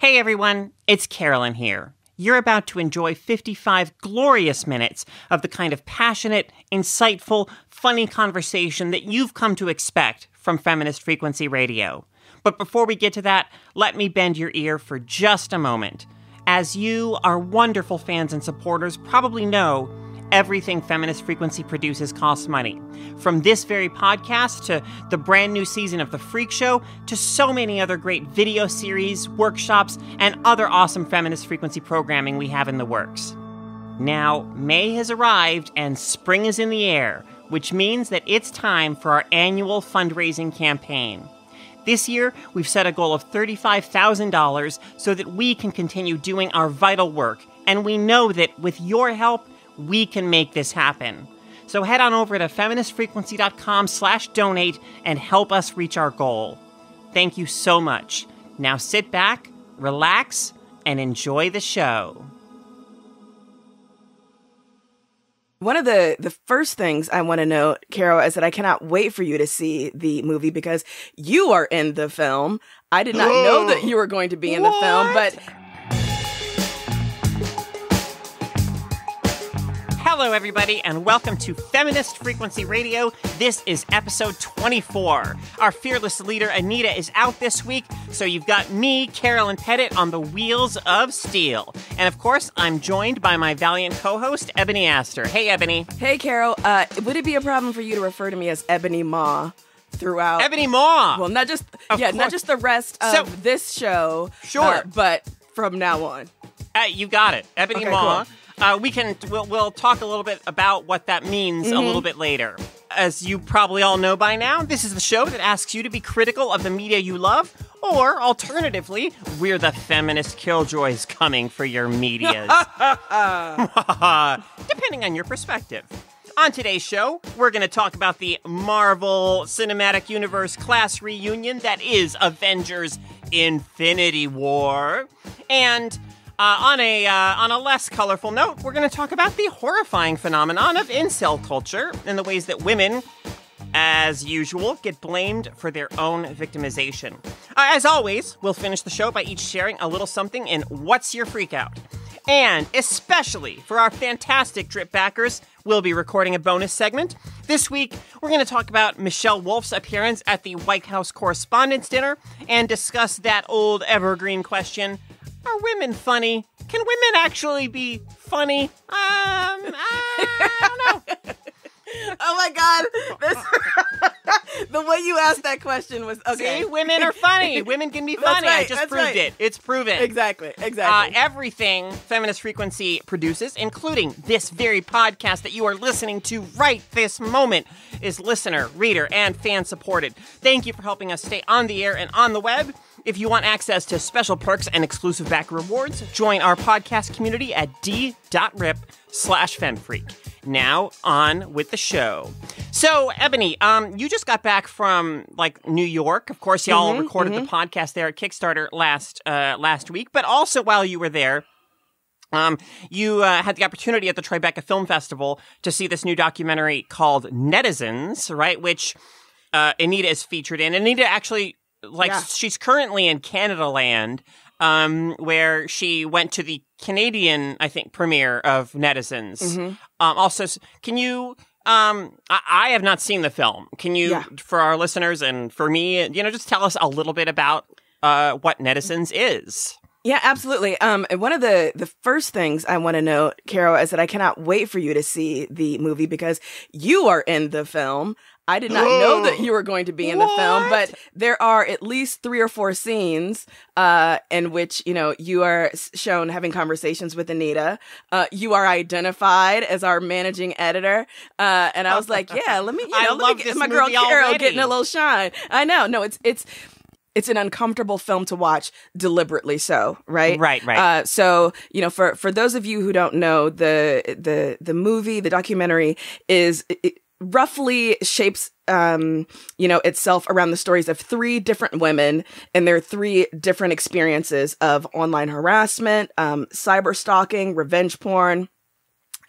Hey everyone, it's Carolyn here. You're about to enjoy 55 glorious minutes of the kind of passionate, insightful, funny conversation that you've come to expect from Feminist Frequency Radio. But before we get to that, let me bend your ear for just a moment. As you, our wonderful fans and supporters, probably know, everything Feminist Frequency produces costs money. From this very podcast to the brand new season of The Freak Show to so many other great video series, workshops, and other awesome Feminist Frequency programming we have in the works. Now, May has arrived and spring is in the air, which means that it's time for our annual fundraising campaign. This year, we've set a goal of $35,000 so that we can continue doing our vital work, and we know that with your help, we can make this happen. So head on over to feministfrequency.com/donate and help us reach our goal. Thank you so much. Now sit back, relax, and enjoy the show. One of the first things I want to note, Carol, is that I cannot wait for you to see the movie because you are in the film. I did not know that you were going to be in the film, but... Hello, everybody, and welcome to Feminist Frequency Radio. This is episode 24. Our fearless leader, Anita, is out this week, so you've got me, Carolyn Pettit, on the wheels of steel. And, of course, I'm joined by my valiant co-host, Ebony Astor. Hey, Ebony. Hey, Carol. Would it be a problem for you to refer to me as Ebony Ma throughout? Ebony Ma! Well, not just the rest of this show. Sure. But from now on. You got it. Ebony Ma. Cool. We'll talk a little bit about what that means a little bit later. As you probably all know by now, this is the show that asks you to be critical of the media you love, or alternatively, we're the feminist killjoys coming for your medias. Depending on your perspective. On today's show, we're going to talk about the Marvel Cinematic Universe class reunion that is Avengers Infinity War. And... on a less colorful note, we're going to talk about the horrifying phenomenon of incel culture and the ways that women, as usual, get blamed for their own victimization. As always, we'll finish the show by each sharing a little something in What's Your Freakout? And especially for our fantastic drip backers, we'll be recording a bonus segment. This week, we're going to talk about Michelle Wolf's appearance at the White House Correspondents' Dinner and discuss that old evergreen question: are women funny? Can women actually be funny? I don't know. Oh my God. The way you asked that question was, okay. See, women are funny. Women can be funny. Right, I just proved it. It's proven. Exactly. Everything Feminist Frequency produces, including this very podcast that you are listening to right this moment, is listener, reader, and fan supported. Thank you for helping us stay on the air and on the web. If you want access to special perks and exclusive back rewards, join our podcast community at d.rip/femfreak. Now, on with the show. So, Ebony, you just got back from, New York. Of course, y'all recorded the podcast there at Kickstarter last week. But also, while you were there, you had the opportunity at the Tribeca Film Festival to see this new documentary called Netizens, right? Which Anita is featured in. Anita actually... she's currently in Canada Land, where she went to the Canadian, I think, premiere of Netizens. Also, can you, I have not seen the film. Can you, for our listeners and for me, just tell us a little bit about what Netizens is? Yeah, absolutely. And one of the first things I want to note, Carol, is that I cannot wait for you to see the movie because you are in the film. I did not know that you were going to be in the film, but there are at least 3 or 4 scenes in which, you are shown having conversations with Anita. You are identified as our managing editor. And I was like, yeah, let me get my girl Carol already. Getting a little shine. I know. No, it's an uncomfortable film to watch, deliberately so, right? Right. So, for those of you who don't know, the movie, the documentary is... It roughly shapes, itself around the stories of 3 different women and their 3 different experiences of online harassment, cyber stalking, revenge porn,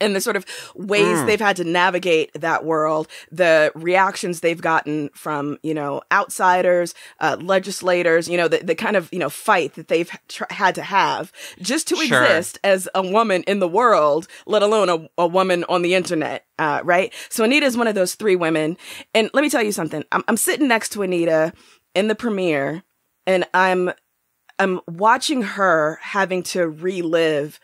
and the sort of ways they've had to navigate that world, the reactions they've gotten from, outsiders, legislators, the kind of, fight that they've had to have just to exist as a woman in the world, let alone a woman on the internet. Right. So Anita is one of those three women. And let me tell you something. I'm sitting next to Anita in the premiere, and I'm watching her having to relive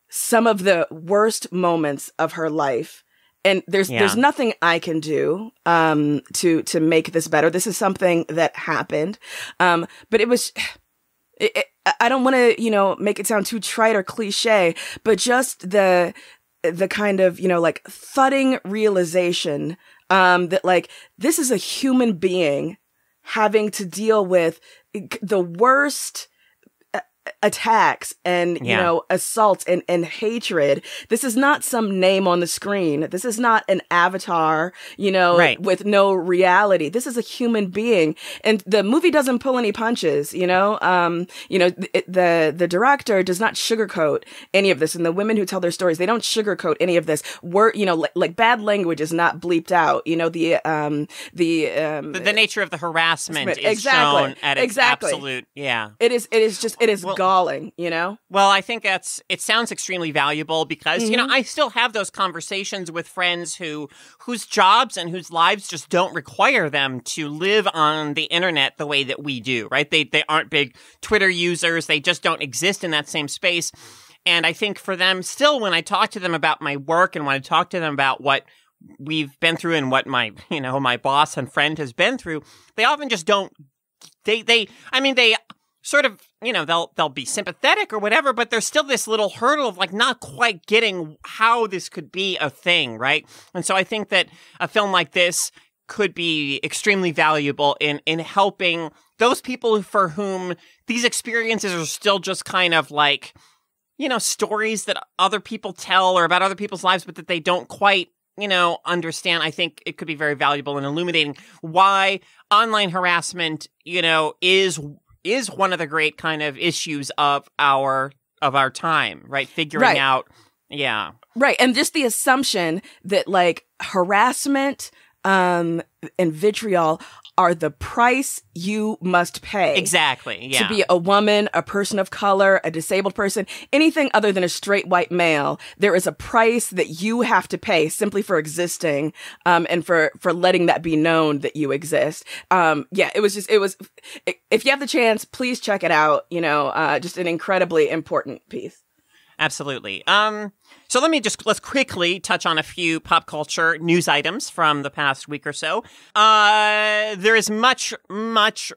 some of the worst moments of her life. And there's nothing I can do to make this better. This is something that happened. But it was I don't want to, make it sound too trite or cliche, but just the kind of, thudding realization that this is a human being having to deal with the worst attacks and, assaults and hatred. This is not some name on the screen. This is not an avatar, with no reality. This is a human being. And the movie doesn't pull any punches, the director does not sugarcoat any of this. And the women who tell their stories, they don't sugarcoat any of this. Bad language is not bleeped out. The nature of the harassment is shown at its absolute, It is galling, Well, I think it sounds extremely valuable because, I still have those conversations with friends whose jobs and whose lives just don't require them to live on the internet the way that we do, right? They aren't big Twitter users. They just don't exist in that same space. And I think for them still, when I talk to them about my work and when I talk to them about what we've been through and what my boss and friend has been through, they often just don't, they sort of, they'll be sympathetic or whatever, but there's still this little hurdle of not quite getting how this could be a thing, right? And so I think that a film like this could be extremely valuable in helping those people for whom these experiences are still just kind of stories that other people tell or about other people's lives, but that they don't quite understand. I think it could be very valuable in illuminating why online harassment, is one of the great kind of issues of our time, right? Figuring out, Right. And just the assumption that harassment and vitriol are the price you must pay. Exactly, to be a woman, a person of color, a disabled person, anything other than a straight white male. There is a price that you have to pay simply for existing, and for letting that be known that you exist. It was, if you have the chance, please check it out. Just an incredibly important piece. Absolutely. So let's quickly touch on a few pop culture news items from the past week or so. There is much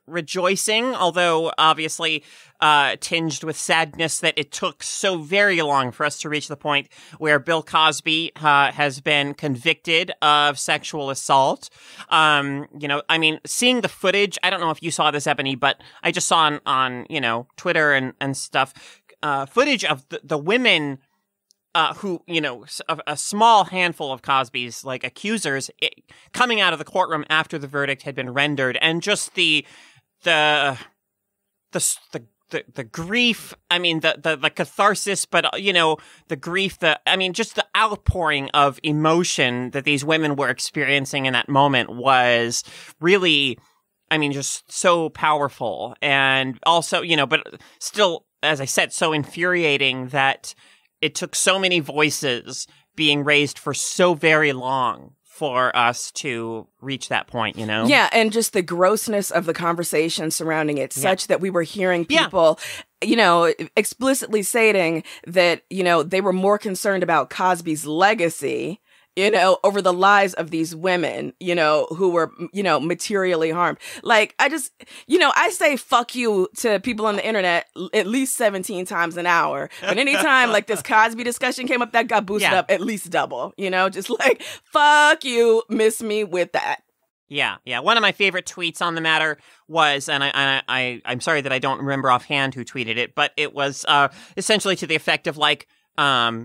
rejoicing, although obviously tinged with sadness that it took so very long for us to reach the point where Bill Cosby has been convicted of sexual assault. Seeing the footage, I don't know if you saw this, Ebony, but I just saw on Twitter and stuff, footage of the women who, a small handful of Cosby's accusers coming out of the courtroom after the verdict had been rendered, and just the grief, the catharsis, but the grief, just the outpouring of emotion that these women were experiencing in that moment was really, just so powerful. And also, but still, as I said, so infuriating that it took so many voices being raised for so very long for us to reach that point, Yeah, and just the grossness of the conversation surrounding it, such that we were hearing people, explicitly stating that, they were more concerned about Cosby's legacy, over the lives of these women, who were, materially harmed. I say fuck you to people on the internet at least 17 times an hour. But anytime this Cosby discussion came up, that got boosted up at least double, just fuck you, miss me with that. Yeah. One of my favorite tweets on the matter was, and I'm sorry that I don't remember offhand who tweeted it, but it was essentially to the effect of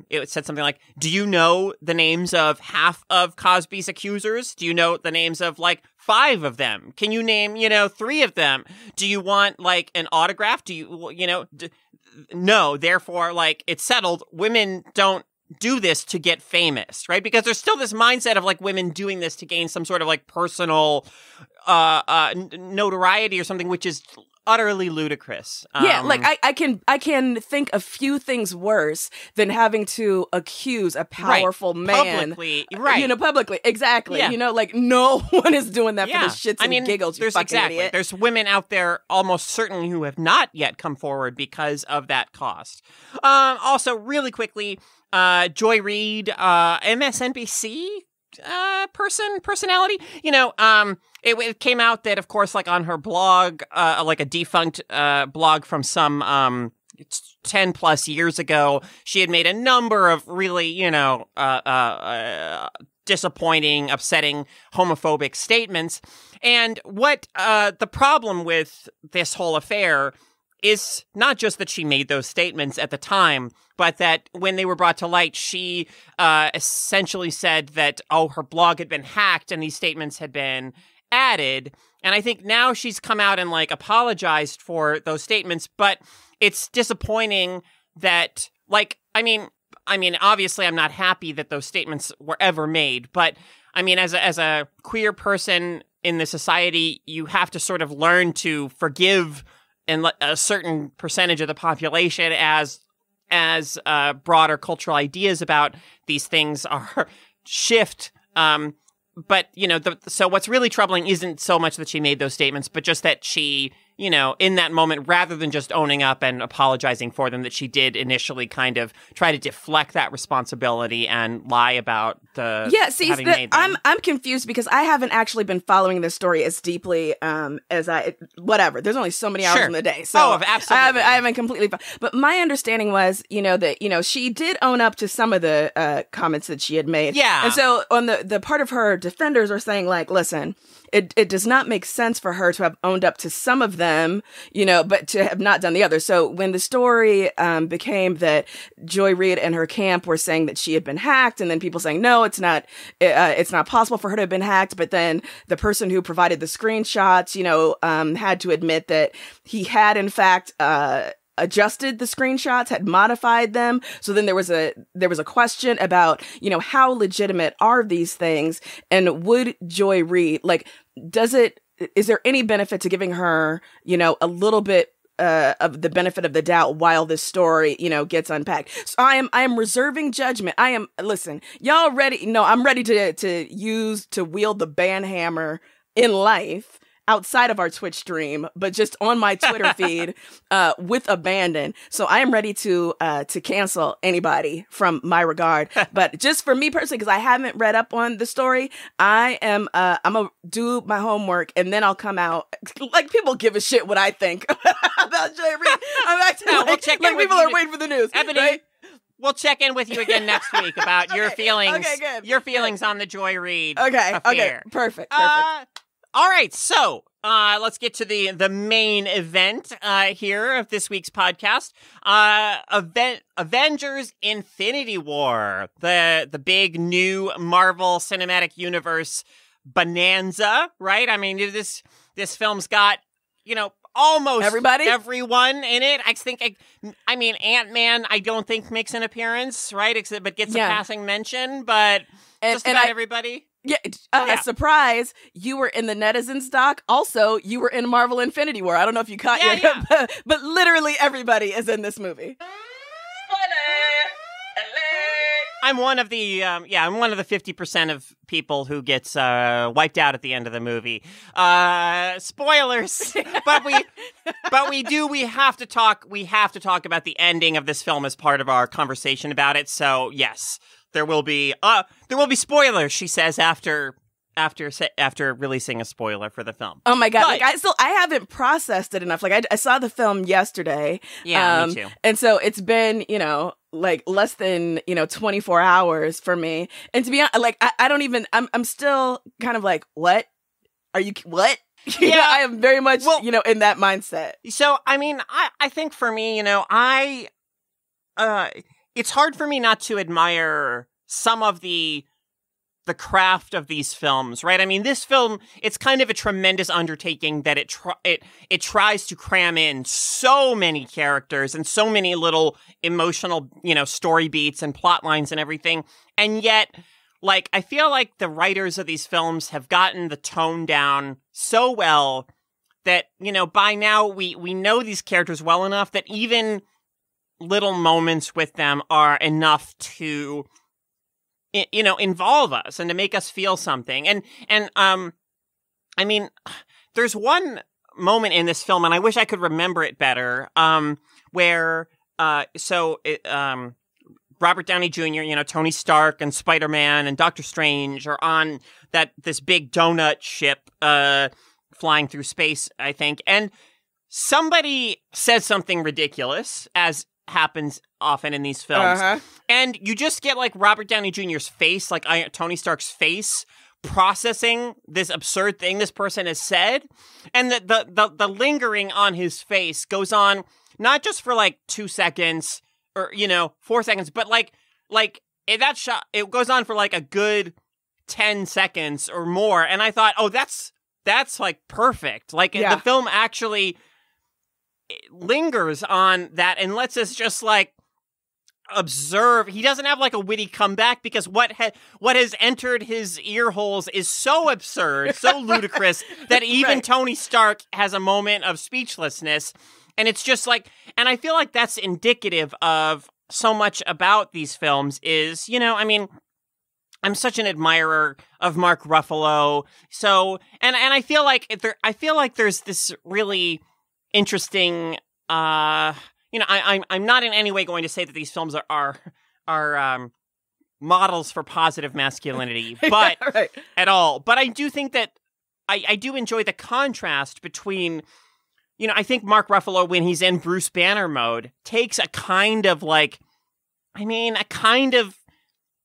it said something like, do you know the names of half of Cosby's accusers? Do you know the names of 5 of them? Can you name, 3 of them? Do you want an autograph? Do you, no, therefore it's settled. Women don't do this to get famous, right? Because there's still this mindset of like women doing this to gain some sort of like personal notoriety or something, which is utterly ludicrous. Yeah, like I can think a few things worse than having to accuse a powerful man publicly, right? Publicly, exactly. Yeah. Like no one is doing that for the shits and giggles. You fucking idiot. There's women out there almost certainly who have not yet come forward because of that cost. Also, really quickly, Joy Reid, MSNBC personality. It came out that, of course, like on her blog, like a defunct blog from some 10 plus years ago, she had made a number of really, disappointing, upsetting, homophobic statements. And what the problem with this whole affair is not just that she made those statements at the time, but that when they were brought to light, she essentially said that, her blog had been hacked and these statements had been added. And I think now she's come out and like apologized for those statements, but it's disappointing that obviously I'm not happy that those statements were ever made, but I mean, as a queer person in the society, you have to sort of learn to forgive and a certain percentage of the population as broader cultural ideas about these things are shift. But, so what's really troubling isn't so much that she made those statements, but just that she, in that moment, rather than just owning up and apologizing for them, that she did initially kind of try to deflect that responsibility and lie about the having made them. I'm confused because I haven't actually been following this story as deeply as whatever. There's only so many hours in the day, so absolutely. I haven't completely. But my understanding was, that she did own up to some of the comments that she had made. Yeah, and so on the part of her defenders are saying like, listen. It does not make sense for her to have owned up to some of them, but to have not done the others. So when the story became that Joy Reid and her camp were saying that she had been hacked, and then people saying, no, it's not possible for her to have been hacked. But then the person who provided the screenshots, had to admit that he had, in fact, adjusted the screenshots, had modified them. So then there was a question about, how legitimate are these things? And would Joy Reid, is there any benefit to giving her, a little bit of the benefit of the doubt while this story, gets unpacked? So I am reserving judgment. Listen, y'all ready? No, I'm ready to wield the ban hammer in life outside of our Twitch stream, but just on my Twitter feed with abandon. So I am ready to cancel anybody from my regard. But just for me personally, because I haven't read up on the story, I'm gonna do my homework and then I'll come out. Like, people give a shit what I think about Joy Reid. I'm acting we'll check in people are waiting for the news. Ebony, right? We'll check in with you again next week about your feelings. Okay, good. Your feelings on the Joy Reid affair. Okay, perfect. All right, so let's get to the main event here of this week's podcast. Avengers: Infinity War, the big new Marvel Cinematic Universe bonanza, right? I mean, this film's got, almost everyone in it. I mean, Ant-Man, I don't think makes an appearance, right? But gets a passing mention, but just about everybody. Yeah, surprise, you were in the Netizens doc. Also, you were in Marvel Infinity War. I don't know if you caught but literally everybody is in this movie. I'm one of the 50% of people who gets wiped out at the end of the movie. Spoilers, but we have to talk about the ending of this film as part of our conversation about it. So yes. There will be spoilers, she says, after releasing a spoiler for the film. Oh my God. But, I haven't processed it enough. Like, I saw the film yesterday. Yeah, me too. And so it's been, less than, 24 hours for me. And to be honest, I don't even, I'm still kind of like, what? What? Yeah, I am very much, in that mindset. So, I mean, I think for me, it's hard for me not to admire some of the the craft of these films, right? I mean, this film, it's kind of a tremendous undertaking that it tries to cram in so many characters and so many little emotional, story beats and plot lines and everything. And yet, like, I feel like the writers of these films have gotten the tone down so well that, by now we know these characters well enough that even little moments with them are enough to, involve us and to make us feel something. And I mean, there's one moment in this film, and I wish I could remember it better, where, Robert Downey Jr., Tony Stark and Spider-Man and Doctor Strange are on this big donut ship, flying through space, I think. And somebody says something ridiculous, as happens often in these films. And you just get like Robert Downey Jr.'s face, like Tony Stark's face, processing this absurd thing this person has said. And the lingering on his face goes on not just for like 2 seconds or, 4 seconds, but like in that shot, it goes on for like a good 10 seconds or more. And I thought, oh, that's like perfect. Like the film actually lingers on that and lets us just like observe. He doesn't have like a witty comeback because what has entered his ear holes is so absurd, so ludicrous that even Tony Stark has a moment of speechlessness. And it's just like, and I feel like that's indicative of so much about these films is, I mean, I'm such an admirer of Mark Ruffalo. So, and I feel like there's this really interesting, I'm not in any way going to say that these films are models for positive masculinity, but at all. But I do think that I do enjoy the contrast between, I think Mark Ruffalo, when he's in Bruce Banner mode, takes a kind of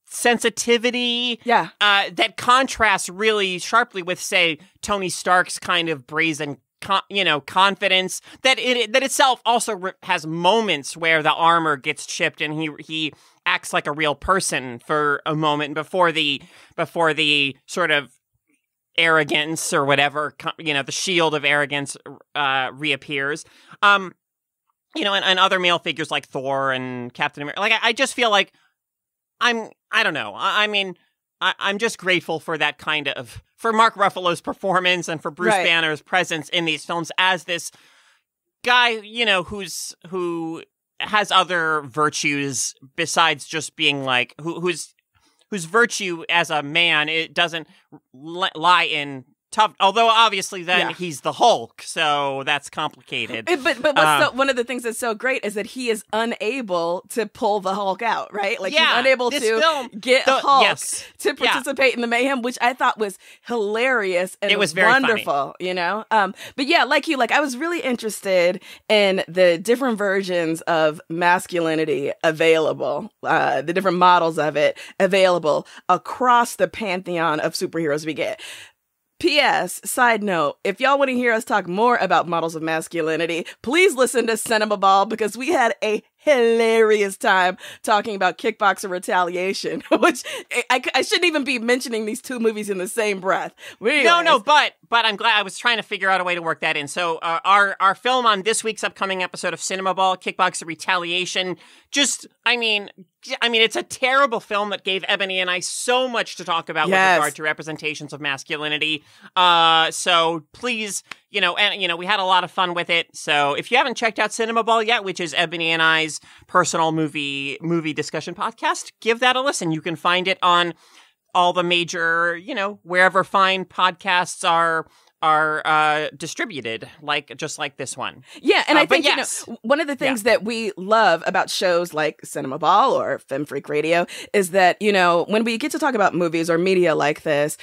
sensitivity that contrasts really sharply with, say, Tony Stark's kind of brazen confidence that that itself also has moments where the armor gets chipped and he acts like a real person for a moment before the sort of arrogance or whatever, the shield of arrogance reappears. And other male figures like Thor and Captain America. Like I just feel like I don't know. I mean, I'm just grateful for that for Mark Ruffalo's performance and for Bruce Banner's presence in these films as this guy, who has other virtues besides just being like, whose virtue as a man, it doesn't lie in tough, although obviously then he's the Hulk, so that's complicated. But one of the things that's so great is that he is unable to pull the Hulk out, right? Like he's unable to get Hulk to participate in the mayhem, which I thought was hilarious and it was very wonderful, funny. But yeah, like I was really interested in the different versions of masculinity available, the different models of it available across the pantheon of superheroes we get. P.S. Side note, if y'all want to hear us talk more about models of masculinity, please listen to Cinema Ball because we had a hilarious time talking about Kickboxer Retaliation, which I shouldn't even be mentioning these two movies in the same breath. No, but I'm glad. I was trying to figure out a way to work that in. So our film on this week's upcoming episode of Cinema Ball, Kickboxer Retaliation, I mean, it's a terrible film that gave Ebony and I so much to talk about with regard to representations of masculinity. So please, we had a lot of fun with it. So if you haven't checked out Cinema Ball yet, which is Ebony and I's personal movie discussion podcast, give that a listen. You can find it on all the major, wherever fine podcasts are distributed, just like this one. Yeah, and I think one of the things that we love about shows like Cinema Ball or Fem Freak Radio is that, when we get to talk about movies or media like this,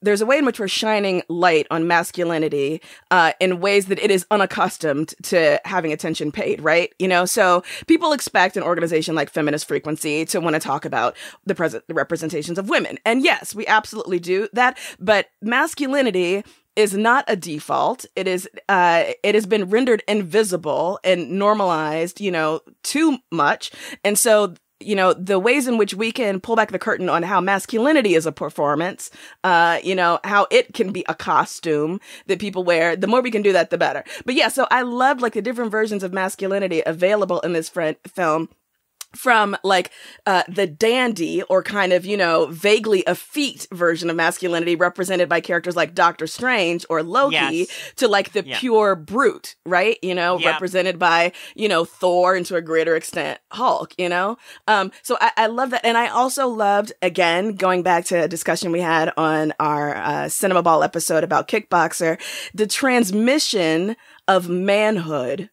there's a way in which we're shining light on masculinity in ways that it is unaccustomed to having attention paid, right? So people expect an organization like Feminist Frequency to want to talk about the representations of women. And yes, we absolutely do that. But masculinity is not a default. It has been rendered invisible and normalized, too much. And so the ways in which we can pull back the curtain on how masculinity is a performance, how it can be a costume that people wear. The more we can do that, the better. But yeah, so I loved like the different versions of masculinity available in this film. From like the dandy or kind of, vaguely effete version of masculinity represented by characters like Doctor Strange or Loki to like the pure brute, right? Represented by, Thor and to a greater extent Hulk, So I love that. And I also loved, again, going back to a discussion we had on our Cinema Ball episode about Kickboxer, the transmission of manhood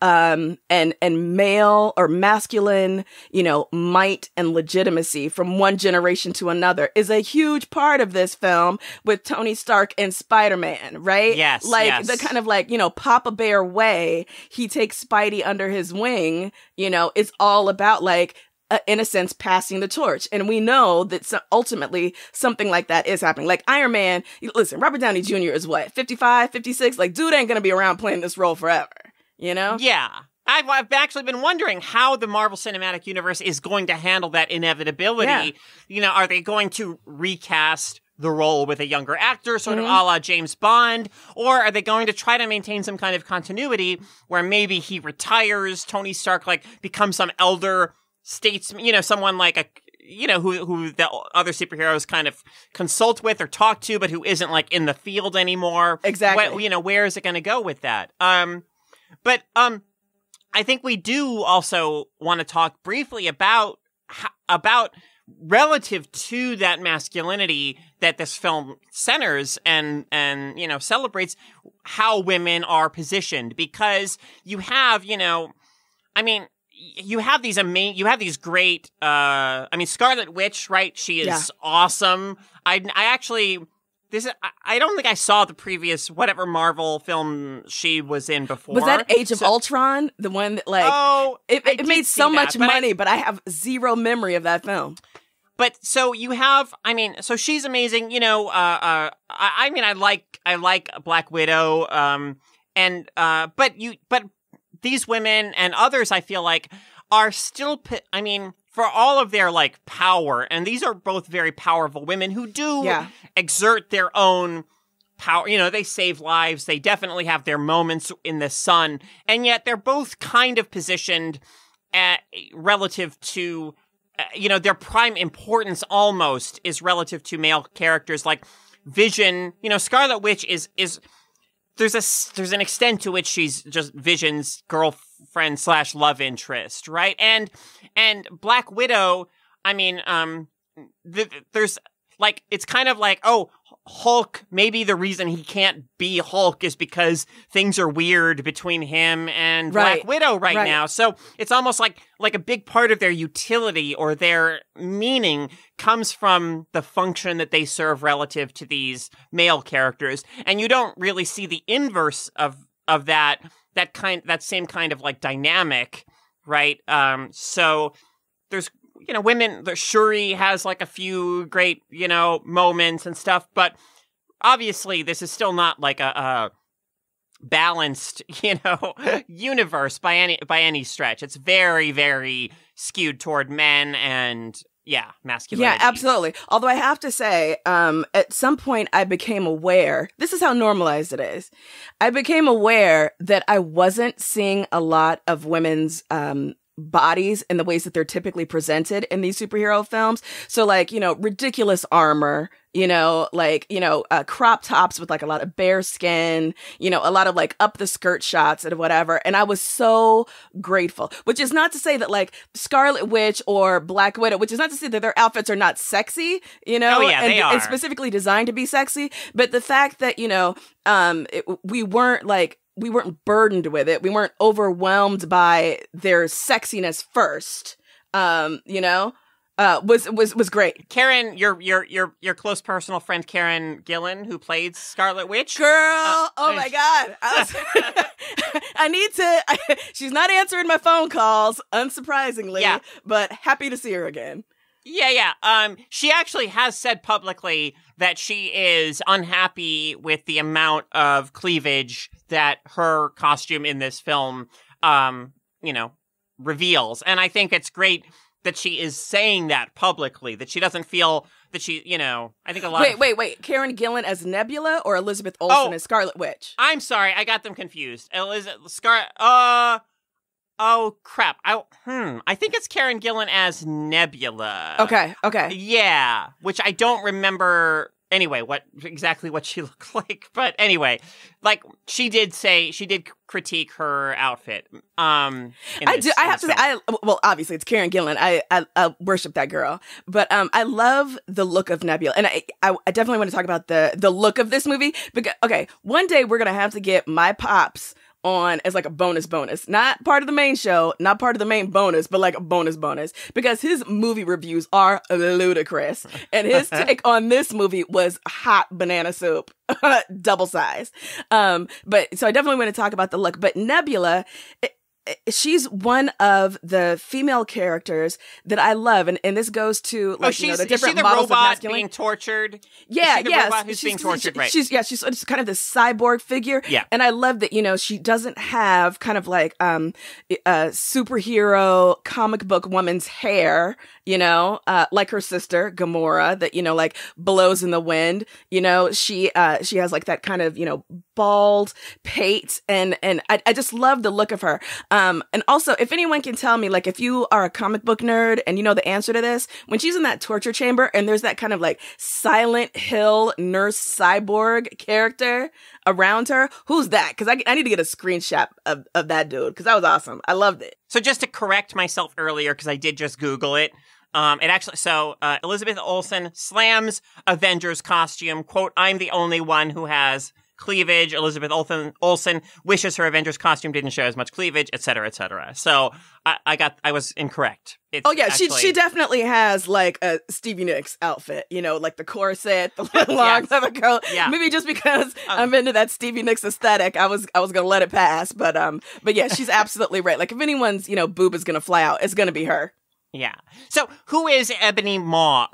and male or masculine, might and legitimacy from one generation to another is a huge part of this film with Tony Stark and Spider-Man, right? Yes. The kind of like, Papa Bear way he takes Spidey under his wing, it's all about like, in a sense, passing the torch. And we know that ultimately something like that is happening. Like Iron Man, listen, Robert Downey Jr. is what, 55, 56? Like, dude ain't gonna be around playing this role forever. Yeah. I've actually been wondering how the Marvel Cinematic Universe is going to handle that inevitability. Yeah. Are they going to recast the role with a younger actor, sort of a la James Bond? Or are they going to try to maintain some kind of continuity where maybe he retires, Tony Stark, like, becomes some elder statesman, someone like who the other superheroes kind of consult with or talk to, but who isn't, like, in the field anymore? Exactly. Where is it going to go with that? But I think we do also want to talk briefly about relative to that masculinity that this film centers and celebrates, how women are positioned, because you have these great Scarlet Witch, right? She is awesome. I don't think I saw the previous whatever Marvel film she was in before. Was that Age of Ultron? The one that it made so much money, but I have zero memory of that film. But so you have, so she's amazing. I like Black Widow. But these women and others, I feel like, are still, for all of their, like, power, and these are both very powerful women who do exert their own power. They save lives. They definitely have their moments in the sun. And yet they're both kind of positioned relative to, their prime importance almost is relative to male characters like Vision. Scarlet Witch is there's an extent to which she's just Vision's girlfriend / love interest, right? And Black Widow, there's like, it's kind of like, oh, Hulk, maybe the reason he can't be Hulk is because things are weird between him and Black Widow right now. So it's almost like a big part of their utility or their meaning comes from the function that they serve relative to these male characters. And you don't really see the inverse of that same kind of like dynamic, right? So there's, women, Shuri has like a few great, moments and stuff, but obviously this is still not like a balanced, universe by any stretch. It's very, very skewed toward men and masculinity. Yeah, absolutely. Although I have to say, at some point I became aware, this is how normalized it is. I became aware that I wasn't seeing a lot of women's, bodies in the ways that they're typically presented in these superhero films. So like, ridiculous armor, crop tops with like a lot of bare skin, a lot of like up the skirt shots and whatever. And I was so grateful, which is not to say that like Scarlet Witch or Black Widow, which is not to say that their outfits are not sexy, they are. And specifically designed to be sexy. But the fact that, we weren't burdened with it. We weren't overwhelmed by their sexiness first. Was great. Karen, your close personal friend Karen Gillan, who played Scarlet Witch. Girl, oh my God. I need to, she's not answering my phone calls, unsurprisingly, but happy to see her again. Yeah. She actually has said publicly that she is unhappy with the amount of cleavage that her costume in this film, reveals. And I think it's great that she is saying that publicly, that she doesn't feel that she, I think a lot Wait. Karen Gillan as Nebula or Elizabeth Olsen as Scarlet Witch? I'm sorry. I got them confused. Oh, crap. I think it's Karen Gillan as Nebula. Okay. Yeah, which I don't remember anyway exactly what she looked like. But anyway, like she did critique her outfit. I have to say, obviously it's Karen Gillan. I worship that girl. But I love the look of Nebula. And I definitely want to talk about the look of this movie. Because, okay, one day we're going to have to get my pops on as like a bonus, not part of the main show, not part of the main bonus, but like a bonus, because his movie reviews are ludicrous. And his take on this movie was hot banana soup, double size. But so I definitely want to talk about the look, but Nebula, she's one of the female characters that I love, and this goes to like the different models of masculinity. Being tortured. Yeah, robot who's being tortured, right? She's kind of this cyborg figure. Yeah, and I love that she doesn't have kind of like a superhero comic book woman's hair, like her sister Gamora that like blows in the wind. She has like that kind of bald pate, and I just love the look of her. And also, if anyone can tell me, like, if you are a comic book nerd and you know the answer to this, when she's in that torture chamber and there's that kind of like Silent Hill nurse cyborg character around her, who's that? Because I need to get a screenshot of that dude, because that was awesome. I loved it. So just to correct myself earlier, because I did just Google it, Elizabeth Olsen slams Avengers costume, quote, "I'm the only one who has cleavage." Elizabeth Olsen wishes her Avengers costume didn't show as much cleavage, etc., etc. So I was incorrect. She definitely has like a Stevie Nicks outfit, like the corset, the long leather coat. Yeah. Maybe just because I'm into that Stevie Nicks aesthetic, I was gonna let it pass. But yeah, she's absolutely right. Like if anyone's boob is gonna fly out, it's gonna be her. Yeah. So who is Ebony Maw?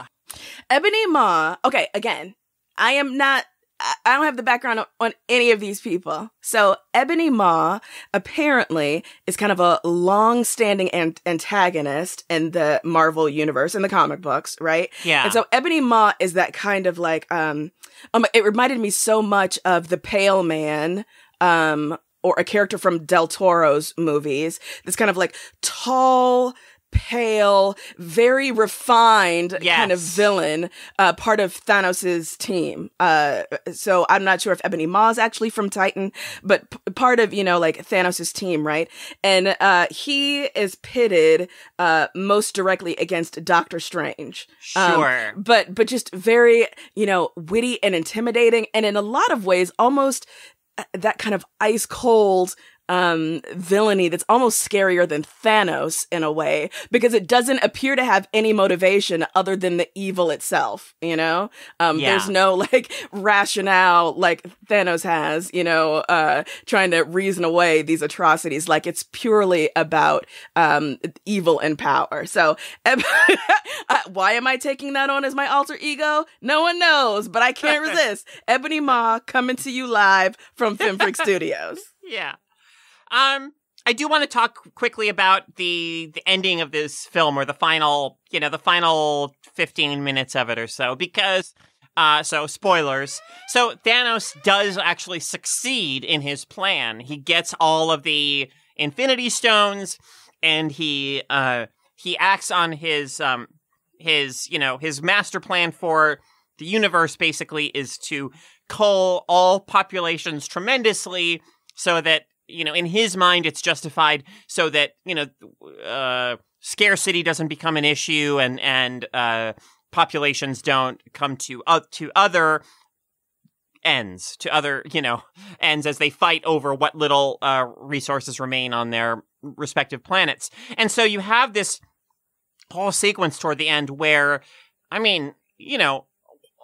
Ebony Maw. Okay, again, I don't have the background on any of these people. So Ebony Maw apparently is kind of a long-standing antagonist in the Marvel universe, in the comic books, right? Yeah. And so Ebony Maw is that kind of like, it reminded me so much of the Pale Man, or a character from Del Toro's movies. This kind of like tall, pale, very refined kind of villain, part of Thanos' team. So I'm not sure if Ebony Maw is actually from Titan, but part of, like Thanos' team, right? And he is pitted most directly against Doctor Strange. Sure. But just very, witty and intimidating, and in a lot of ways almost that kind of ice cold villainy that's almost scarier than Thanos in a way, because it doesn't appear to have any motivation other than the evil itself, There's no like rationale like Thanos has, trying to reason away these atrocities. Like it's purely about evil and power. So why am I taking that on as my alter ego? No one knows, but I can't resist. Ebony Maw coming to you live from Film Freak Studios. Yeah. I do want to talk quickly about the ending of this film, or the final 15 minutes of it or so, because, so spoilers. So Thanos does actually succeed in his plan. He gets all of the Infinity Stones, and he acts on his master plan for the universe basically is to cull all populations tremendously so that, in his mind, it's justified so that, scarcity doesn't become an issue and populations don't come to other ends, ends as they fight over what little resources remain on their respective planets. And so you have this whole sequence toward the end where,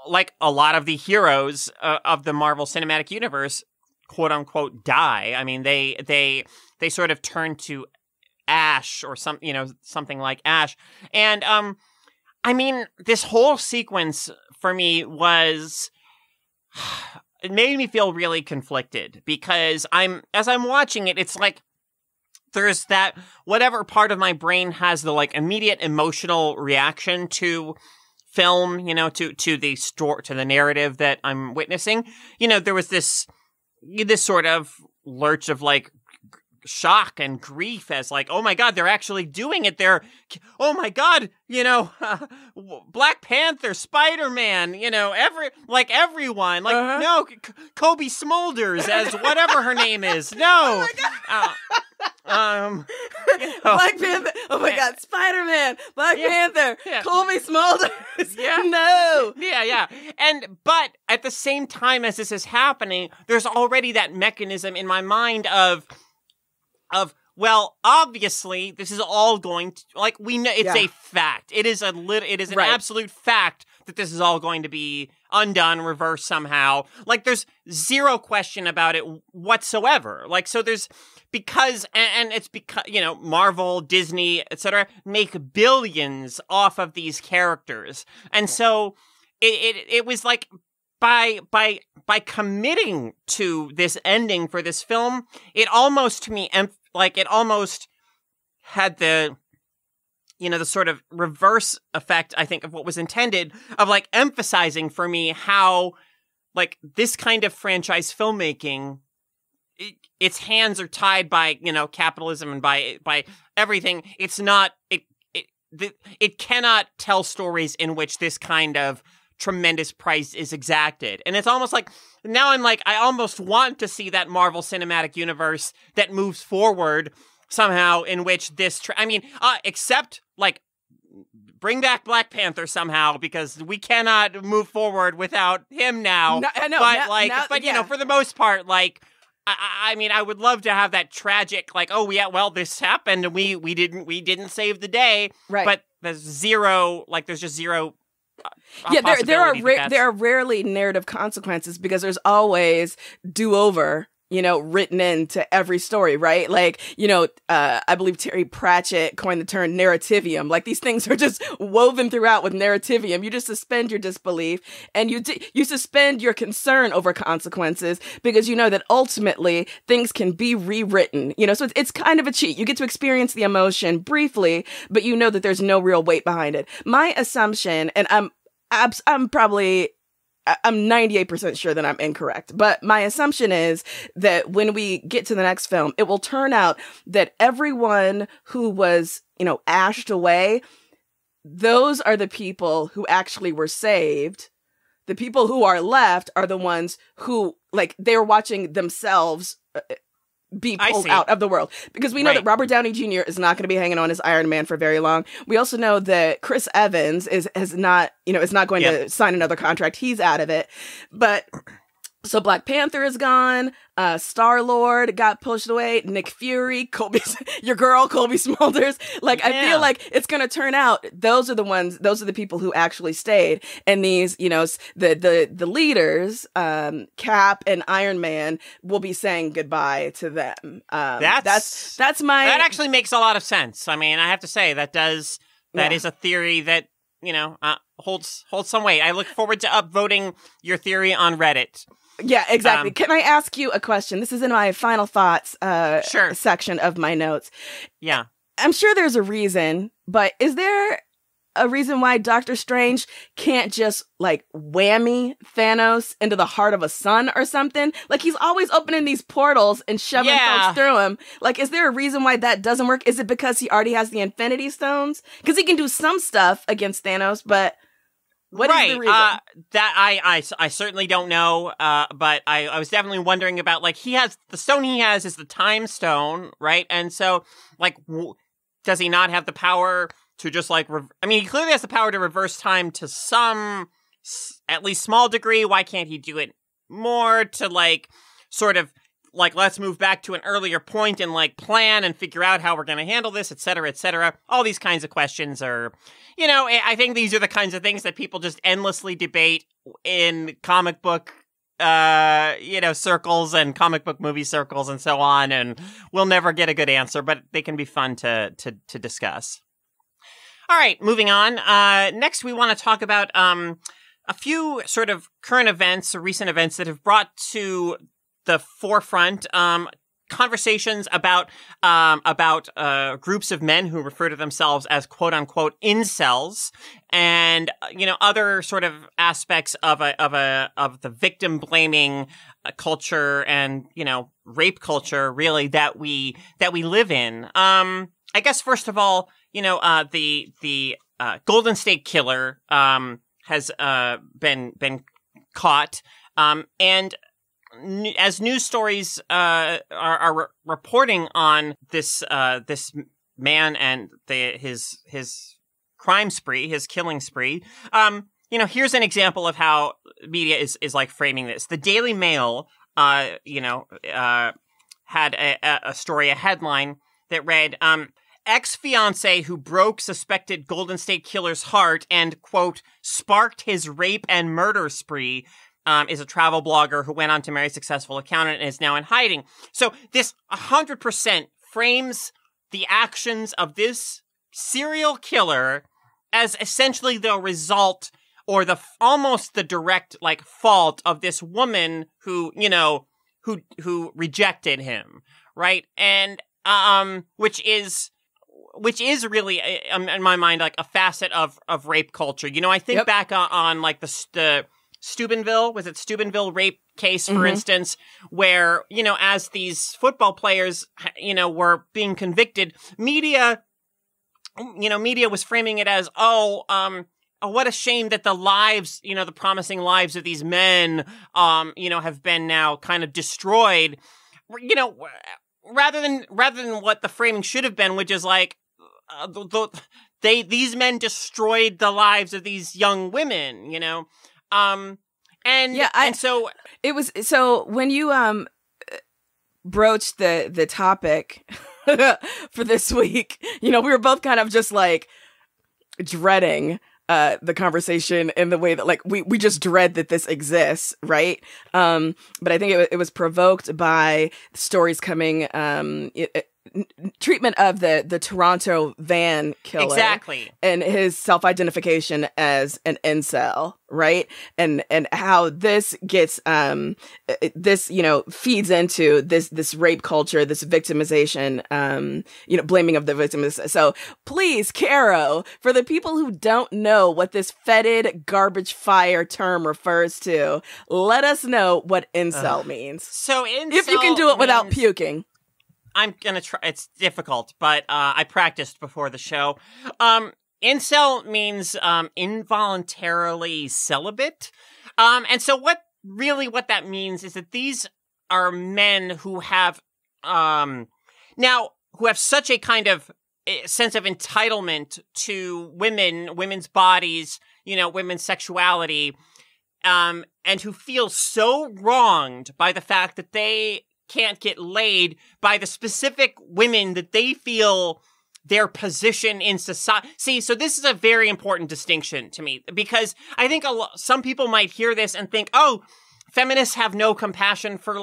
like a lot of the heroes of the Marvel Cinematic Universe, quote unquote, die. I mean, they sort of turn to ash or something like ash. And, this whole sequence for me it made me feel really conflicted, because as I'm watching it, it's like there's that, whatever part of my brain has the, like, immediate emotional reaction to film, you know, to the story, to the narrative that I'm witnessing. You know, there was this sort of lurch of, like, shock and grief as, like, oh my God, they're actually doing it. Oh my God, you know, Black Panther, Spider-Man, you know, everyone, like, no, Kobe Smulders as whatever her name is. No. Black Panther. Oh my God, Spider-Man, Black Panther, Kobe Smulders. Yeah. No. Yeah. But at the same time as this is happening, there's already that mechanism in my mind of, well, obviously, this is all going to, like, we know, it's a fact. It is an absolute fact that this is all going to be undone, reversed somehow. Like, there's zero question about it whatsoever. Like, so there's, because, and it's because, you know, Marvel, Disney, etc., make billions off of these characters. And so it was like, by committing to this ending for this film, it almost, to me, it almost had the, you know, the sort of reverse effect, I think, of what was intended, of, like, emphasizing for me how, like, this kind of franchise filmmaking, its hands are tied by, you know, capitalism and by everything. It's not, it cannot tell stories in which this kind of tremendous price is exacted. And it's almost like, now I'm like, I almost want to see that Marvel Cinematic Universe that moves forward somehow, in which this, except, like, bring back Black Panther somehow, because we cannot move forward without him now. No, I know, but you know, for the most part, like, I mean, I would love to have that tragic, like, oh yeah, well, this happened and we didn't save the day. Right. But there's just zero. There are rarely narrative consequences, because there's always do-over, you know, written into every story, right? Like, you know, I believe Terry Pratchett coined the term narrativium. Like, these things are just woven throughout with narrativium. You just suspend your disbelief, and you suspend your concern over consequences, because you know that ultimately things can be rewritten, you know, so it's kind of a cheat. You get to experience the emotion briefly, but you know that there's no real weight behind it. My assumption, and I'm 98% sure that I'm incorrect, but my assumption is that when we get to the next film, it will turn out that everyone who was, you know, ashed away, those are the people who actually were saved. The people who are left are the ones who, like, they're watching themselves be pulled out of the world, because we know that Robert Downey Jr. is not going to be hanging on as Iron Man for very long. We also know that Chris Evans is not going to sign another contract. He's out of it. But so Black Panther is gone. Star-Lord got pushed away. Nick Fury, your girl, Kobe Smulders. Like, I feel like it's going to turn out those are the people who actually stayed. And these, you know, the leaders, Cap and Iron Man, will be saying goodbye to them. That actually makes a lot of sense. I mean, I have to say that is a theory that, you know, holds some weight. I look forward to upvoting your theory on Reddit. Yeah, exactly. Can I ask you a question? This is in my final thoughts section of my notes. Yeah. I'm sure there's a reason, but is there a reason why Doctor Strange can't just, like, whammy Thanos into the heart of a sun or something? Like, he's always opening these portals and shoving folks through him. Like, is there a reason why that doesn't work? Is it because he already has the Infinity Stones? Because he can do some stuff against Thanos, but... What is the reason? That I certainly don't know, but I was definitely wondering about, like, the stone he has is the Time Stone, right? And so, like, does he not have the power to just, like, he clearly has the power to reverse time to some, at least small degree. Why can't he do it more to, like, sort of, like, let's move back to an earlier point and, like, plan and figure out how we're going to handle this, et cetera, et cetera. All these kinds of questions are, you know, I think these are the kinds of things that people just endlessly debate in comic book, you know, circles and comic book movie circles and so on. And we'll never get a good answer, but they can be fun to discuss. All right, moving on. Next, we want to talk about a few sort of current events or recent events that have brought to the forefront conversations about groups of men who refer to themselves as quote unquote incels, and other sort of aspects of the victim blaming culture and rape culture really that we live in. I guess first of all, the Golden State Killer has been caught, and as news stories are reporting on this man and his crime spree, his killing spree, here's an example of how media is like framing this. The Daily Mail, had a story, a headline that read, ex-fiancé who broke suspected Golden State Killer's heart and, quote, sparked his rape and murder spree, is a travel blogger who went on to marry a successful accountant and is now in hiding. So this 100% frames the actions of this serial killer as essentially the result or almost the direct fault of this woman who rejected him, right? And which is really in my mind a facet of rape culture. I think back on the Steubenville, was it Steubenville rape case, for instance, where, as these football players, were being convicted, media was framing it as, what a shame that the lives, the promising lives of these men, have been now kind of destroyed, rather than what the framing should have been, which is these men destroyed the lives of these young women, so it was, so when you, broached the topic for this week, we were both kind of just dreading, the conversation in the way that we just dread that this exists, right? But I think it was provoked by stories coming, treatment of the Toronto van killer. Exactly. And his self-identification as an incel, right? And how this gets, this, feeds into this rape culture, this victimization, blaming of the victims. So please, Caro, for the people who don't know what this fetid garbage fire term refers to, let us know what incel means. So incel, if you can do it without puking. I'm gonna try. It's difficult, but I practiced before the show. Incel means involuntarily celibate, and so what that means is that these are men who have such a kind of sense of entitlement to women's bodies, women's sexuality, and who feel so wronged by the fact that they can't get laid by the specific women that they feel their position in society. See, so this is a very important distinction to me, because I think some people might hear this and think, oh, feminists have no compassion for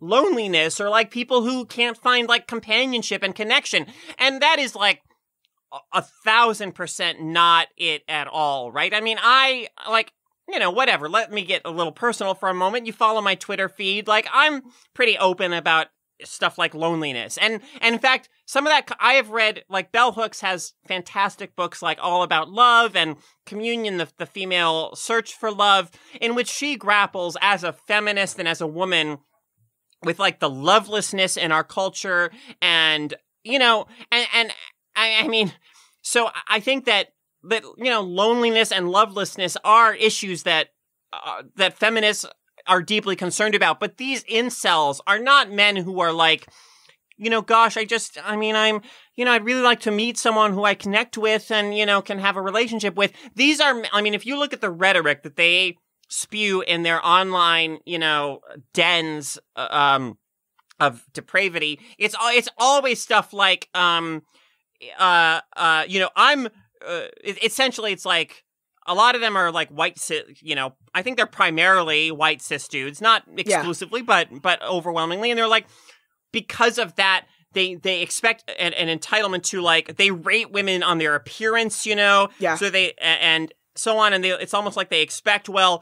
loneliness or people who can't find companionship and connection. And that is 1,000% not it at all, right? I mean, I whatever, let me get a little personal for a moment. You follow my Twitter feed. I'm pretty open about stuff like loneliness. And in fact, some of that I have read, Bell Hooks has fantastic books All About Love and Communion, the female search for love, in which she grapples as a feminist and as a woman with the lovelessness in our culture. And, I mean, so I think that loneliness and lovelessness are issues that feminists are deeply concerned about. But these incels are not men who are gosh, I'd really like to meet someone who I connect with and, can have a relationship with. These are, if you look at the rhetoric that they spew in their online, dens, of depravity, it's always stuff essentially it's a lot of them are white cis, I think they're primarily white cis dudes, not exclusively, but overwhelmingly. And they're because of that, they expect an entitlement to they rate women on their appearance, so they, and so on. And it's almost like they expect, that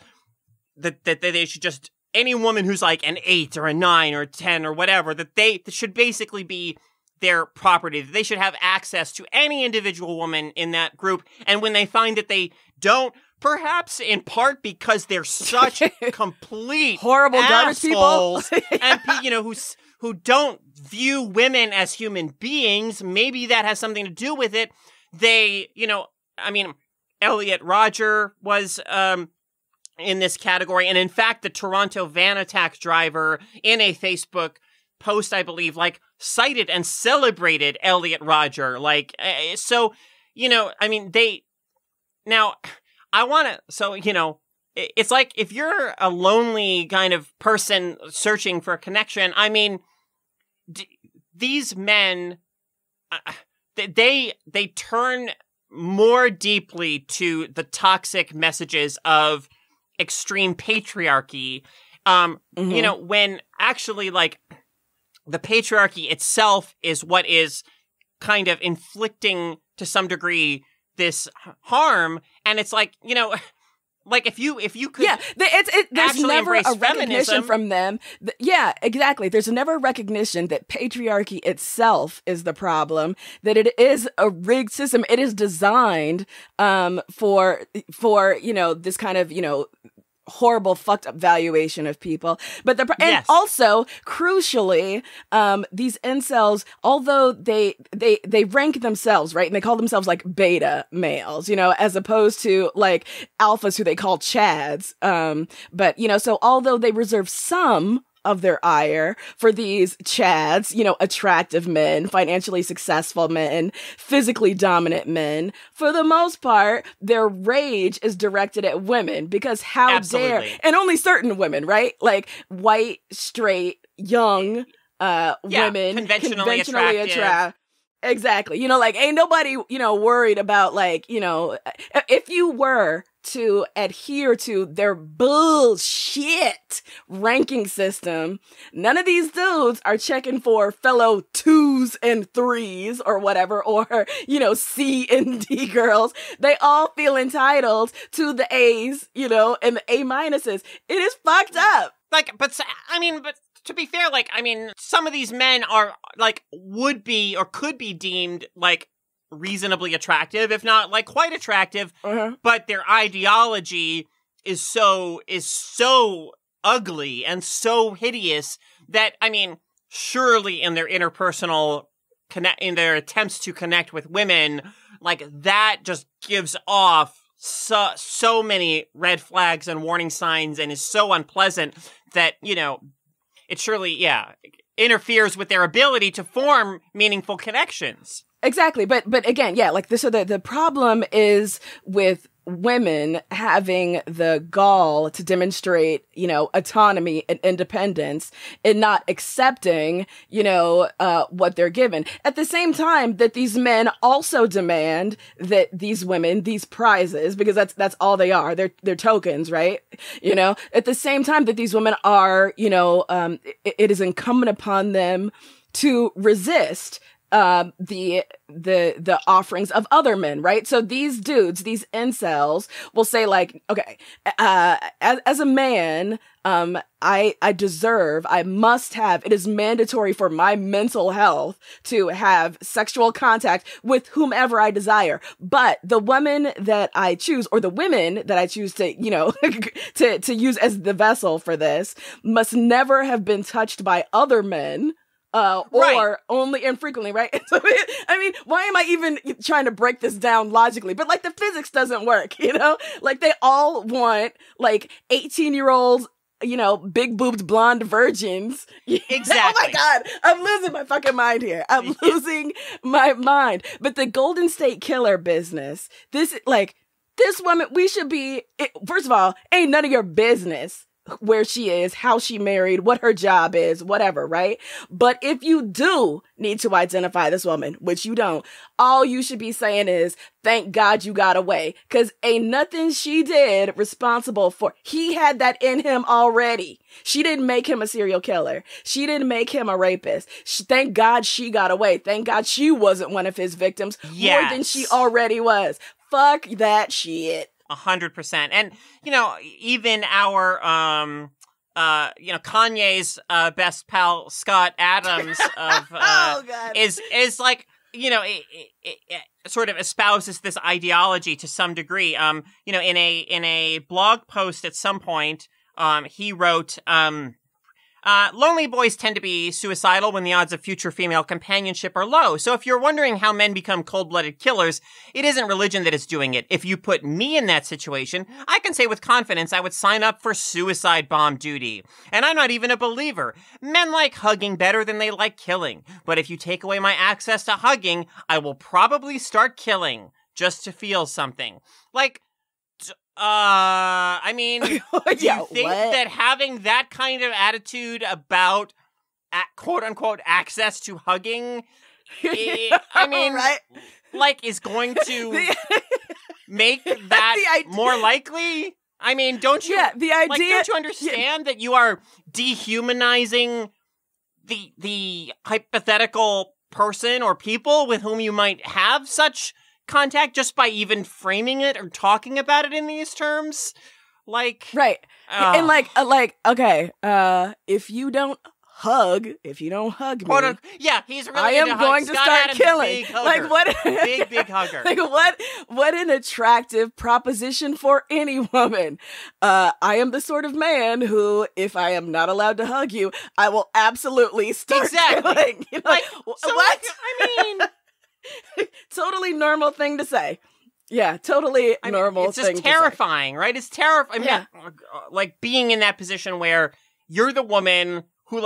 they should just any woman who's like an 8 or a 9 or a 10 or whatever, that they should basically be their property, that they should have access to any individual woman in that group. And when they find that they don't, perhaps in part because they're such complete horrible garbage people, and who don't view women as human beings, maybe that has something to do with it. They, Elliot Rodger was in this category, and in fact, the Toronto van attack driver in a Facebook post, I believe, cited and celebrated Elliot Rodger. It's like if you're a lonely kind of person searching for a connection, these men, they turn more deeply to the toxic messages of extreme patriarchy, when actually, the patriarchy itself is what is kind of inflicting, to some degree, this harm. And it's if you could, there's never a recognition feminism from them. Yeah, exactly. There's never a recognition that patriarchy itself is the problem. That it is a rigged system. It is designed for this kind of horrible fucked up valuation of people. But and also crucially, these incels, although they rank themselves, right, and they call themselves beta males, as opposed to alphas who they call chads. But so although they reserve some of their ire for these chads, attractive men, financially successful men, physically dominant men, for the most part, their rage is directed at women, because how dare, and only certain women, right? White, straight, young women, conventionally attractive. Exactly. Ain't nobody, worried about if you were to adhere to their bullshit ranking system, none of these dudes are checking for fellow 2s and 3s or whatever, or, C and D girls. They all feel entitled to the A's, and the A minuses. It is fucked up. But to be fair, some of these men are, would be or could be deemed, reasonably attractive, if not, quite attractive, but their ideology is so ugly and so hideous that, surely in their interpersonal in their attempts to connect with women, that just gives off so many red flags and warning signs and is so unpleasant that, it surely, interferes with their ability to form meaningful connections. Exactly. But again, so the problem is with women having the gall to demonstrate, autonomy and independence and not accepting, what they're given. At the same time that these men also demand that these women, these prizes, because that's all they are. They're tokens, right? At the same time that these women are, it is incumbent upon them to resist the offerings of other men, right? So these dudes, these incels, will say okay, as a man, I must have, it is mandatory for my mental health to have sexual contact with whomever I desire. But the woman that I choose, or the women that I choose to, to use as the vessel for this, must never have been touched by other men. Or only infrequently, right? So, why am I even trying to break this down logically? But the physics doesn't work, they all want 18-year-olds, big boobed blonde virgins. Exactly. Oh my God, I'm losing my fucking mind here. I'm losing my mind. But the Golden State Killer business, this woman, we should be, first of all, ain't none of your business where she is, how she married, what her job is, whatever, right? But if you do need to identify this woman, which you don't, all you should be saying is, thank God you got away. Cause ain't nothing she did responsible for, he had that in him already. She didn't make him a serial killer. She didn't make him a rapist. Thank God she got away. Thank God she wasn't one of his victims more than she already was. Fuck that shit. 100%. And, even our Kanye's best pal Scott Adams of is like, it sort of espouses this ideology to some degree. In a blog post at some point, he wrote, lonely boys tend to be suicidal when the odds of future female companionship are low. So if you're wondering how men become cold-blooded killers, it isn't religion that is doing it. If you put me in that situation, I can say with confidence I would sign up for suicide bomb duty. And I'm not even a believer. Men like hugging better than they like killing. But if you take away my access to hugging, I will probably start killing just to feel something. Like, I mean, do you think that having that kind of attitude about quote-unquote access to hugging, is going to make that more likely? I mean, don't you? Yeah, the idea. Don't you understand that you are dehumanizing the hypothetical person or people with whom you might have such contact just by even framing it or talking about it in these terms? Like, right. And okay, if you don't hug me, he's really I am going to start killing. Like, what? Big hugger. Like, what an attractive proposition for any woman. I am the sort of man who, if I am not allowed to hug you, I will absolutely start killing. What? Totally normal thing to say. Yeah, totally normal. It's just terrifying, right? It's terrifying. Like being in that position where you're the woman who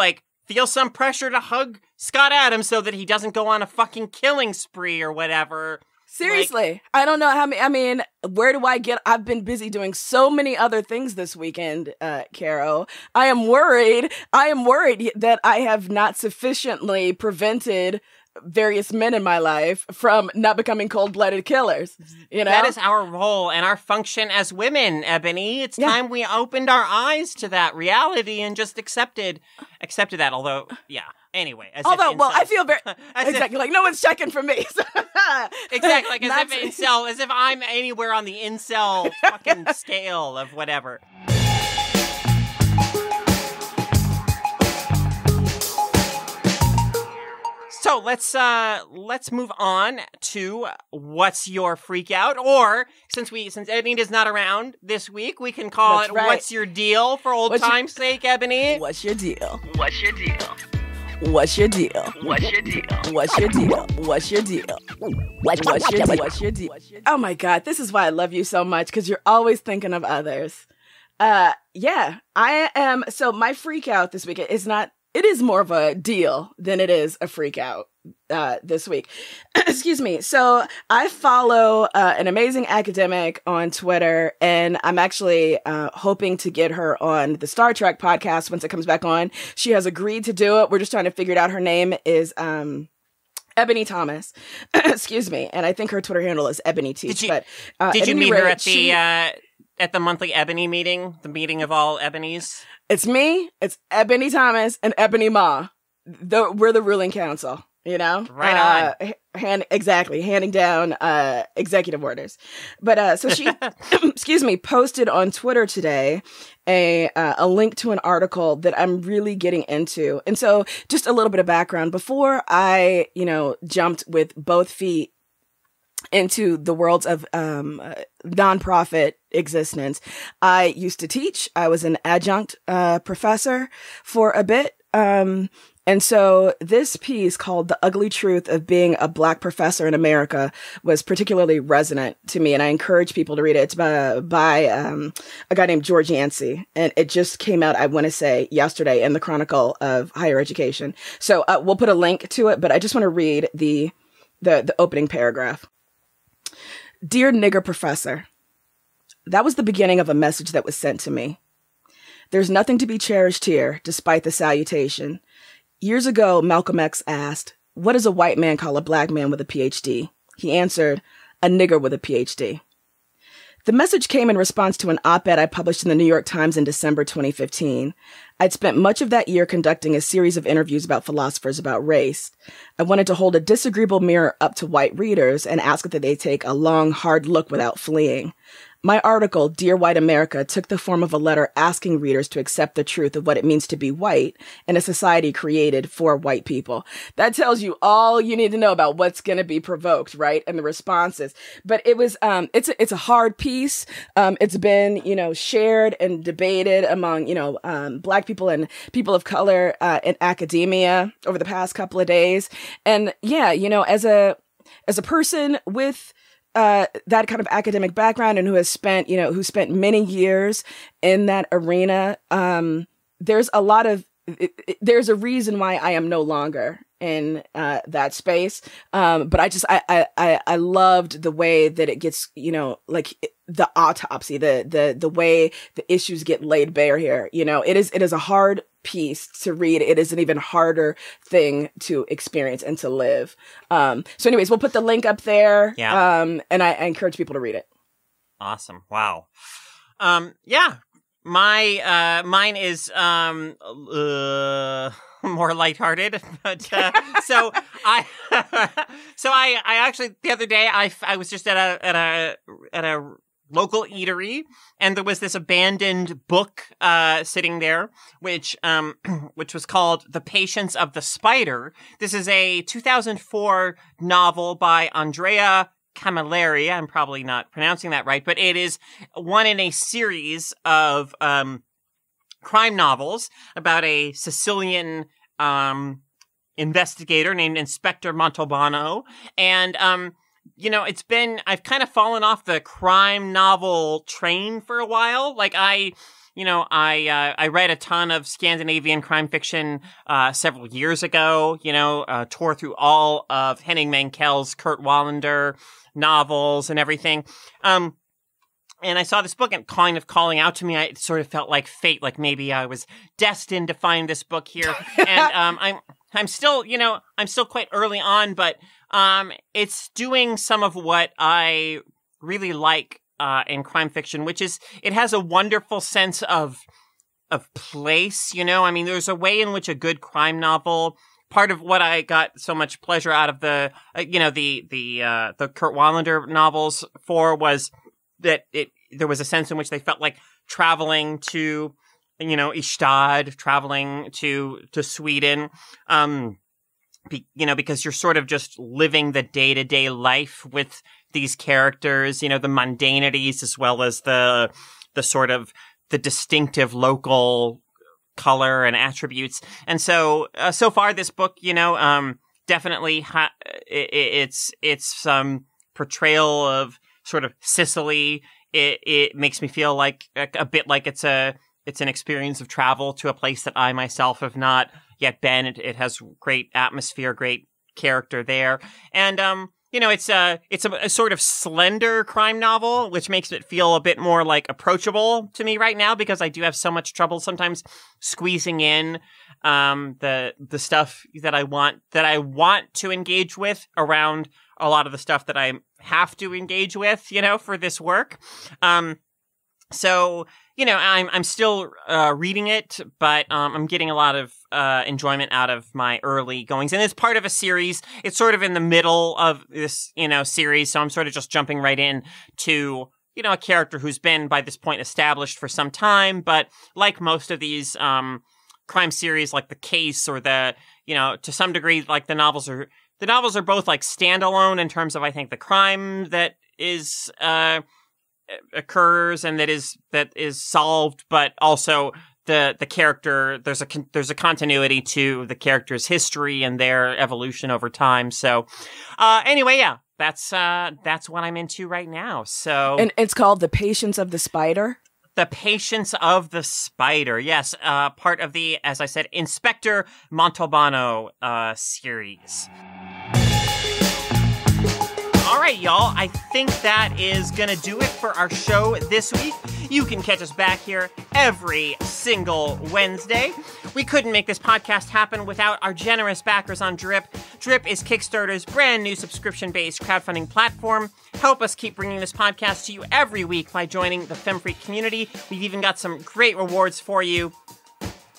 feels some pressure to hug Scott Adams so that he doesn't go on a fucking killing spree or whatever. Seriously, I don't know how many. I mean, where do I get? I've been busy doing so many other things this weekend, Caro. I am worried that I have not sufficiently prevented various men in my life from not becoming cold-blooded killers. That is our role and our function as women, Ebony. It's time we opened our eyes to that reality and just accepted that. Although, anyway. I feel very exactly like no one's checking for me. Exactly, as if I'm anywhere on the incel fucking scale of whatever. So let's move on to what's your freak out, or since Anita's not around this week, we can call it What's Your Deal for old time's sake, Ebony. What's your deal? What's your deal? What's your deal? What's your deal? What's your deal? What's your deal? What's your deal? Oh my God, this is why I love you so much, because you're always thinking of others. I am. So my freak out this week it is more of a deal than it is a freak out this week. Excuse me. So I follow an amazing academic on Twitter, and I'm actually hoping to get her on the Star Trek podcast once it comes back on. She has agreed to do it. We're just trying to figure it out. Her name is Ebony Thomas. Excuse me. And I think her Twitter handle is Ebony Teach. Did you meet her at the monthly Ebony meeting, the meeting of all Ebonies? It's me, it's Ebony Thomas, and Ebony Ma. We're the ruling council, Right on. Handing down executive orders. But so she, excuse me, posted on Twitter today a link to an article that I'm really getting into. And so just a little bit of background. Before I, jumped with both feet into the worlds of nonprofit existence, I used to teach. I was an adjunct professor for a bit. And so this piece called The Ugly Truth of Being a Black Professor in America was particularly resonant to me. And I encourage people to read it. It's by a guy named George Yancey. And it just came out, I want to say, yesterday in the Chronicle of Higher Education. So we'll put a link to it, but I just want to read the opening paragraph. Dear nigger professor, that was the beginning of a message that was sent to me. There's nothing to be cherished here, despite the salutation. Years ago, Malcolm X asked, what does a white man call a black man with a PhD? He answered, a nigger with a PhD. The message came in response to an op-ed I published in the New York Times in December 2015. I'd spent much of that year conducting a series of interviews about philosophers about race. I wanted to hold a disagreeable mirror up to white readers and ask that they take a long, hard look without fleeing. My article, Dear White America, took the form of a letter asking readers to accept the truth of what it means to be white in a society created for white people. That tells you all you need to know about what's going to be provoked, right? And the responses. But it was, it's a hard piece. It's been, shared and debated among, Black people and people of color in academia over the past couple of days. And yeah, as a person with that kind of academic background and who spent many years in that arena, there's a reason why I am no longer in that space. But I loved the way that it gets, the autopsy, the way the issues get laid bare here. It is a hard piece to read. It is an even harder thing to experience and to live. So anyways, we'll put the link up there. Yeah. And I encourage people to read it. Awesome. Wow. Yeah. Mine is more lighthearted, but so I actually the other day I was just at a local eatery, and there was this abandoned book sitting there, which was called The Patience of the Spider. This is a 2004 novel by Andrea Camilleri. I'm probably not pronouncing that right, but it is one in a series of crime novels about a Sicilian investigator named Inspector Montalbano. And I've kind of fallen off the crime novel train for a while. Like I read a ton of Scandinavian crime fiction several years ago, tore through all of Henning Mankel's Kurt Wallander novels and everything. And I saw this book and kind of calling out to me. It sort of felt like fate, like maybe I was destined to find this book here. And I'm still quite early on, but it's doing some of what I really like in crime fiction, which is it has a wonderful sense of place. There's a way in which a good crime novel. Part of what I got so much pleasure out of the Kurt Wallander novels for was that there was a sense in which they felt like traveling to, Ystad, traveling to Sweden, because you're sort of just living the day-to-day life with these characters, the mundanities as well as the sort of the distinctive local color and attributes. And so far this book, definitely it's some portrayal of sort of Sicily. It makes me feel like a bit like it's an experience of travel to a place that I myself have not yet been. It has great atmosphere, great character there. And, it's a sort of slender crime novel, which makes it feel a bit more like approachable to me right now, because I do have so much trouble sometimes squeezing in, the stuff that I want to engage with around a lot of the stuff that I have to engage with, for this work. So, I'm still reading it, but I'm getting a lot of enjoyment out of my early goings. And it's part of a series. It's sort of in the middle of this, series. So I'm sort of just jumping right in to, a character who's been by this point established for some time. But like most of these crime series, like The Case or to some degree, like the novels are both like standalone in terms of, I think, the crime that is occurs and that is solved, but also the character, there's a continuity to the character's history and their evolution over time. So anyway, yeah, that's what I'm into right now. So, and it's called The Patience of the Spider. The Patience of the Spider, yes, part of the, as I said, Inspector Montalbano series. All right, y'all, I think that is going to do it for our show this week. You can catch us back here every single Wednesday. We couldn't make this podcast happen without our generous backers on Drip. Drip is Kickstarter's brand new subscription-based crowdfunding platform. Help us keep bringing this podcast to you every week by joining the FemFreak community. We've even got some great rewards for you.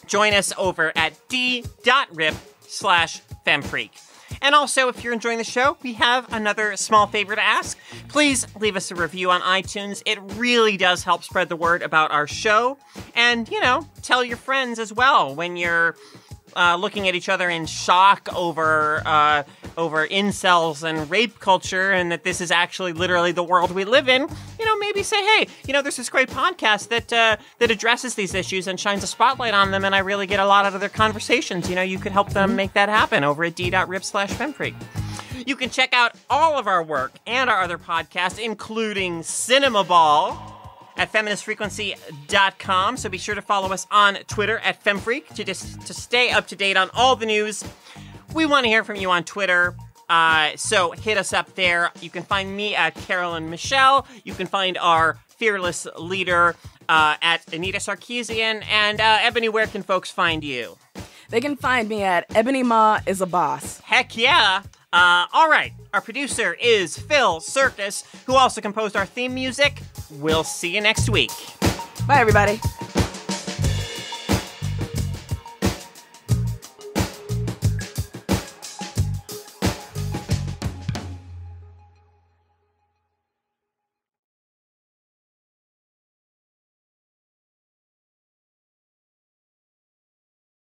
Join us over at d.rip/FemFreak. And also, if you're enjoying the show, we have another small favor to ask. Please leave us a review on iTunes. It really does help spread the word about our show. And, tell your friends as well when you're looking at each other in shock over incels and rape culture, and that this is actually literally the world we live in. Maybe say, hey, there's this great podcast that addresses these issues and shines a spotlight on them, and I really get a lot out of their conversations. You could help them make that happen over at d.rip/femfreak. You can check out all of our work and our other podcasts, including Cinema Ball, at feministfrequency.com. So be sure to follow us on Twitter at femfreak to stay up to date on all the news. We want to hear from you on Twitter. So hit us up there. You can find me at Carolyn Michelle. You can find our fearless leader at Anita Sarkeesian. And Ebony, where can folks find you? They can find me at Ebony Ma is a Boss. Heck yeah. All right. Our producer is Phil Circus, who also composed our theme music. We'll see you next week. Bye, everybody.